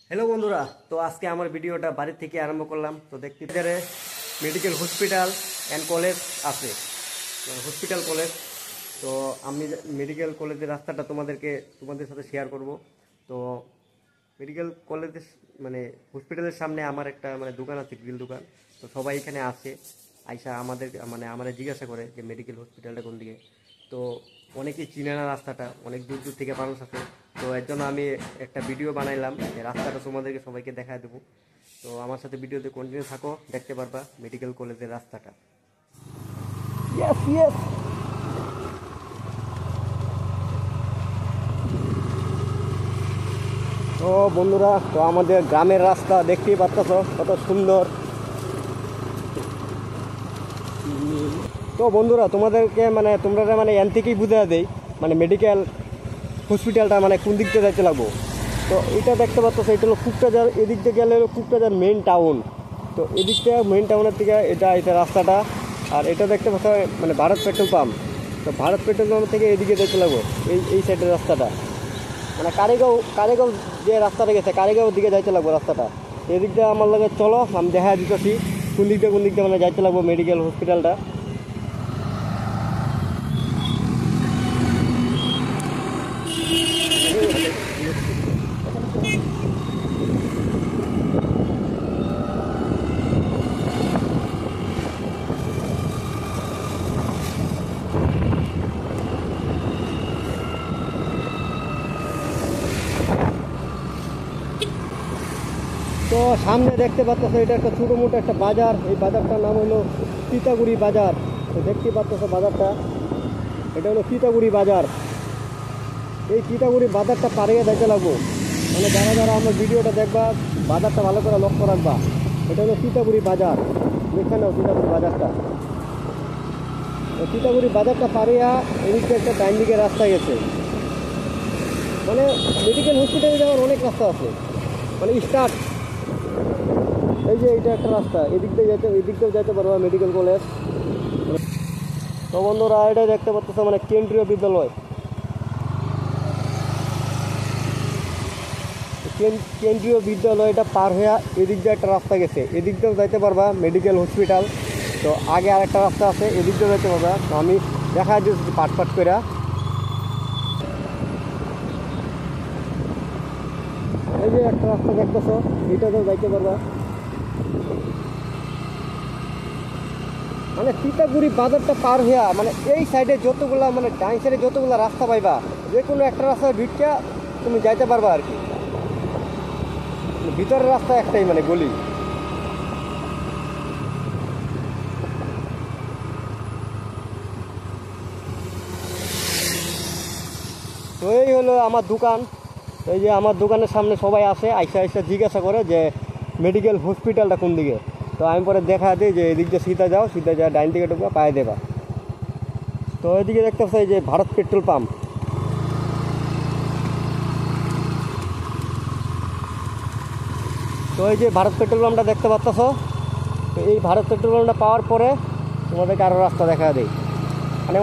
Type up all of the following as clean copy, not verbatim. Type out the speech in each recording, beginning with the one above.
Hello বন্ধুরা, তো আজকে আমার ভিডিওটা বাড়ি থেকে আরম্ভ করলাম। তো দেখতে পারে মেডিকেল হসপিটাল অ্যান্ড কলেজ আছে, হসপিটাল কলেজ। তো আমি মেডিকেল কলেজের রাস্তাটা তোমাদের সাথে শেয়ার করব। তো মেডিকেল কলেজের মানে হসপিটালের সামনে আমার একটা দোকান আছে, গ্রিল দোকান। তো সবাই এখানে আসে, আইসা আমাদের জিজ্ঞাসা করে যে মেডিকেল হসপিটালটা কোন দিকে। তো অনেকেই চিনে না রাস্তাটা, অনেক দূর দূর থেকে মানুষ আছে। তো এর জন্য আমি একটা ভিডিও বানাইলাম, যে রাস্তাটা তোমাদেরকে সবাইকে দেখায় দেবো। তো আমার সাথে ভিডিওতে কন্টিনিউ থাকো, দেখতে পারবা মেডিকেল কলেজের রাস্তাটা। Yes yes. তো বন্ধুরা, তো আমাদের গ্রামের রাস্তা দেখতেই পাচ্ছ কত সুন্দর। তো বন্ধুরা, তোমাদেরকে তোমরা এন থেকেই বুঝা দেই মেডিকেল হসপিটালটা কোন দিক থেকে যাইতে লাগবো। তো এটা দেখতে পাচ্ছ, এটা হলো কুকরাঝার। এদিক থেকে গেলে হলো কুকরাঝার মেইন টাউন। তো এদিক থেকে মেইন টাউনের থেকে এটা রাস্তাটা। আর এটা দেখতে পাচ্ছ ভারত পেট্রোল পাম্প। তো ভারত পেট্রোল পাম্প থেকে এদিকে যাইতে লাগবো, এই সাইডের রাস্তাটা। কারিগাঁও যে রাস্তাটা গেছে, কারিগাঁওর দিকে যাইতে লাগবো রাস্তাটা। এদিক দিয়ে আমার লাগে চলো, আমি দেখা দিতেছি কোন দিক দিয়ে যাইতে লাগবো মেডিকেল হসপিটালটা। তো সামনে দেখতে পাচ্ছ, এটা একটা ছোটো মোটো একটা বাজার। এই বাজারটার নাম হলো তিতাগুড়ি বাজার। তো দেখতে পাচ্ছ বাজারটা, এটা হলো তিতাগুড়ি বাজার। এই তিতাগুড়ি বাজারটা পাড়িয়ে যাইতে লাগবো। যারা যারা আমার ভিডিওটা দেখবা, বাজারটা ভালো করে লক্ষ্য রাখবা। এটা হলো তিতাগুড়ি বাজার, এখানেও তিতাগুড়ি বাজারটা। তিতাগুড়ি বাজারটা পাড়িয়া এদিকে একটা ডাইন দিকে রাস্তা গেছে। মেডিকেল হসপিটালে যাওয়ার অনেক রাস্তা আছে, স্টার্ট। এই যে এটা একটা রাস্তা, এদিক দিয়েও যাইতে পারবো মেডিকেল কলেজ। তো বন্ধুরা, এটা দেখতে পাচ্ছ কেন্দ্রীয় বিদ্যালয়। কেন্দ্রীয় বিদ্যালয়টা পার হয়ে এদিক দিয়ে একটা রাস্তা গেছে, এদিক দিয়েও যাইতে পারবা মেডিকেল হসপিটাল। তো আগে আরেকটা রাস্তা আছে, এদিক দিয়েও যাইতে পারবা। তো আমি দেখা দিচ্ছি পাট করে। এই যে একটা রাস্তা দেখতেছ, এটাতেও যাইতে পারবা। তিতাগুড়ি বাজারটা পার হইয়া এই সাইডে যতগুলা ডাইন সাইডে যতগুলা রাস্তা পাইবা, যে কোনো একটা রাস্তায় ঢুকিয়া তুমি যাইতে পারবা আর কি। ভিতরের রাস্তা একটাই গলি। তো এই হলো আমার দোকান। এই যে আমার দোকানের সামনে সবাই আসে, আইসা জিজ্ঞাসা করে যে মেডিকেল হসপিটালটা কোন দিকে। তো আমি পরে দেখা দিই যে এদিক দিয়ে সিধা যাও ডাইন দিকে ঢুকবা, পায়ে দেবা। তো এদিকে দেখতে পাচ্ছি যে ভারত পেট্রোল পাম্প। তো এই যে ভারত পেট্রোল পাম্পটা দেখতে পাচ্ছ। তো এই ভারত পেট্রোল পাম্পটা পাওয়ার পরে তোমাদেরকে আরও রাস্তা দেখা দেয়।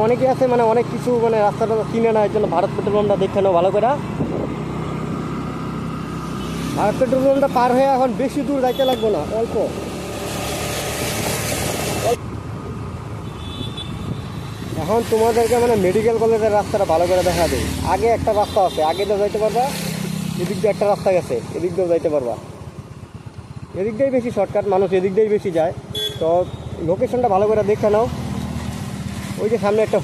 অনেকে আছে অনেক কিছু রাস্তাটা চিনে না, এর জন্য ভারত পেট্রোল পাম্পটা দেখে নাও ভালো করে। ভারত পেট্রোল পাম্পটা পার হয়ে এখন বেশি দূর যাইতে লাগবো না, অল্প। এখন তোমাদেরকে মেডিকেল কলেজের রাস্তাটা ভালো করে দেখা দেয়। আগে একটা রাস্তা আছে, আগে দিয়েও যাইতে পারবা। এদিক দিয়ে একটা রাস্তা গেছে, এদিক দিয়েও যাইতে পারবা। এদিক দিয়েই বেশি শর্টকাট, মানুষ এদিক দিয়েই বেশি যায়। তো লোকেশনটা ভালো করে দেখে নাও। ওই যে সামনে একটা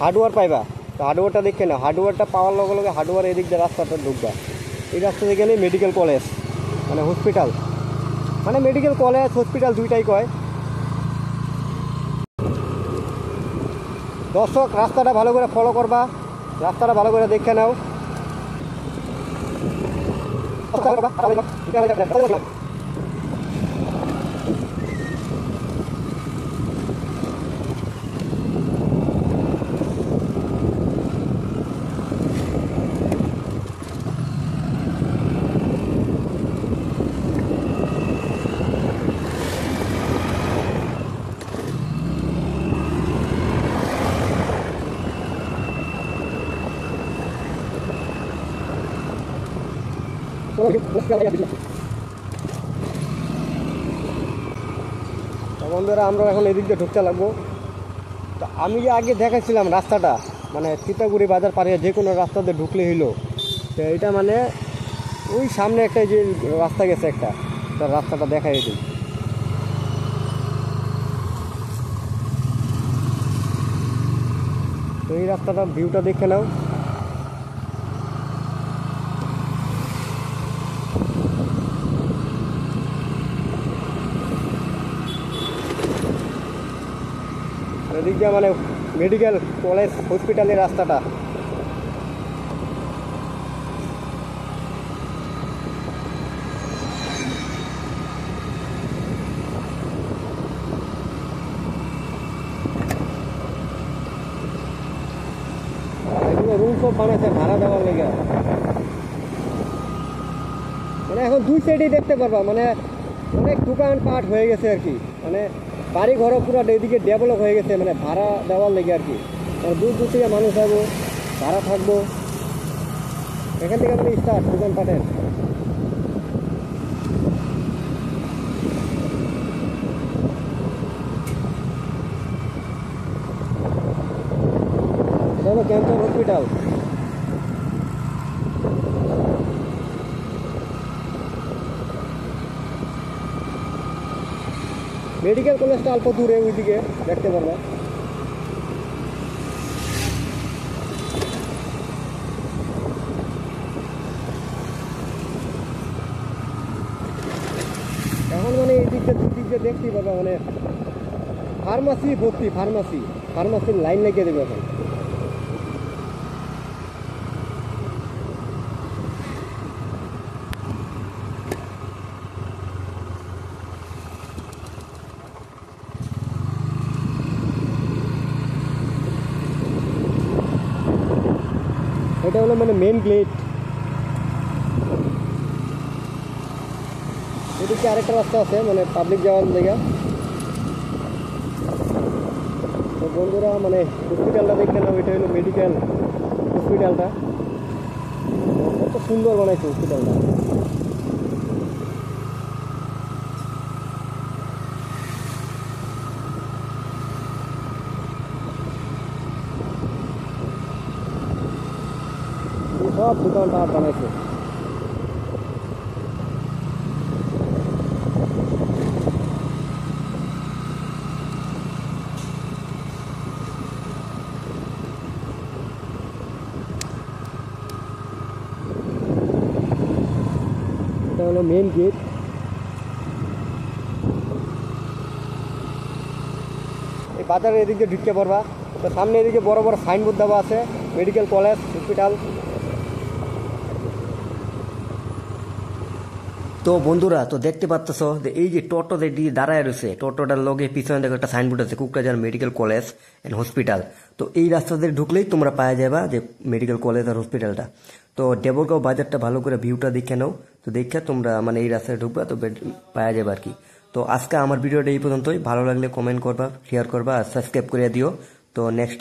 হার্ডওয়্যার পাইবা, তো হার্ডওয়্যারটা দেখে নাও। হার্ডওয়্যারটা পাওয়ার লগে লগে হার্ডওয়্যার এদিক দিয়ে রাস্তাটা ঢুকবা। এই রাস্তাতে গেলে medical college hospital, medical college hospital দুইটাই কয়। দর্শক, রাস্তাটা ভালো করে ফলো করবা, রাস্তাটা ভালো করে দেখে নাও। বন্ধুরা আমরা এখন এদিক দিয়ে ঢুকতে লাগবো। তো আমি যে আগে দেখাচ্ছিলাম রাস্তাটা, মানে তিতাগুড়ি বাজার পাড়ে যে কোনো রাস্তাতে ঢুকলে হইলো, তো এটা মানে ওই সামনে একটা যে রাস্তা গেছে একটা, তার রাস্তাটা দেখাই দিই। তো এই রাস্তাটার ভিউটা দেখে নাও। এদিক দিয়ে মানে মেডিকেল কলেজ হসপিটালের রাস্তাটা। এগুলো রুম সব বানাইছে ভাড়া দেওয়ার লেগে। মানে এখন দুই সাইডেই দেখতে পারবা, মানে অনেক দোকান পাট হয়ে গেছে আর কি, মানে বাড়ি ঘরও পুরো এদিকে ডেভেলপ হয়ে গেছে, মানে ভাড়া দেওয়ার লেগে আর কি। মানে দূর দূর থেকে মানুষ আসবো, ভাড়া থাকবো, এখান থেকে মানে স্টার্ট দোকান পাটের। এটা হলো ক্যান্সার হসপিটাল। মেডিকেল কলেজটা অল্প দূরে, ওইদিকে দেখতে পারবা। এখন মানে এই দিকটা দুই দিক দিয়ে দেখতেই পাবা, মানে ফার্মাসি ভর্তি, ফার্মাসির লাইন লাগিয়ে দেবে এখন। এটা হলো মানে মেন গেট। এদিকে আরেকটা রাস্তা আছে, মানে পাবলিক যাওয়ার জায়গা। তো বন্ধুরা মানে হসপিটালটা দেখতে নাও, এটা হলো মেডিকেল হসপিটালটা। কত সুন্দর বানাইছে হসপিটালটা। সব দোকানপাট বানাইছে। এটা হলো মেন গেট। এই বাজারের এদিকে ঢুকতে পারবা। তো সামনে এদিকে বড় বড় সাইনবোর্ড দেওয়া আছে, মেডিকেল কলেজ হসপিটাল। তো বন্ধুরা তো দেখতে পাচ্ছ যে এই যে টোটো দিয়ে দাঁড়ায় রয়েছে, টোটোটার লগে পিছনে দেখো একটা সাইনবোর্ড আছে, কুকরাঝার মেডিকেল কলেজ অ্যান্ড হসপিটাল। তো এই রাস্তা দিয়ে ঢুকলেই তোমরা পাওয়া যাবা যে মেডিকেল কলেজ আর হসপিটালটা। তো দেবরগাঁও বাজারটা ভালো করে ভিউটা দেখে নাও, তো দেখে তোমরা মানে এই রাস্তায় ঢুকবা, তো পাওয়া যাবে আর কি। তো আজকে আমার ভিডিওটা এই পর্যন্তই। ভালো লাগলে কমেন্ট করবা, শেয়ার করবা আর সাবস্ক্রাইব করে দিও। তো নেক্সট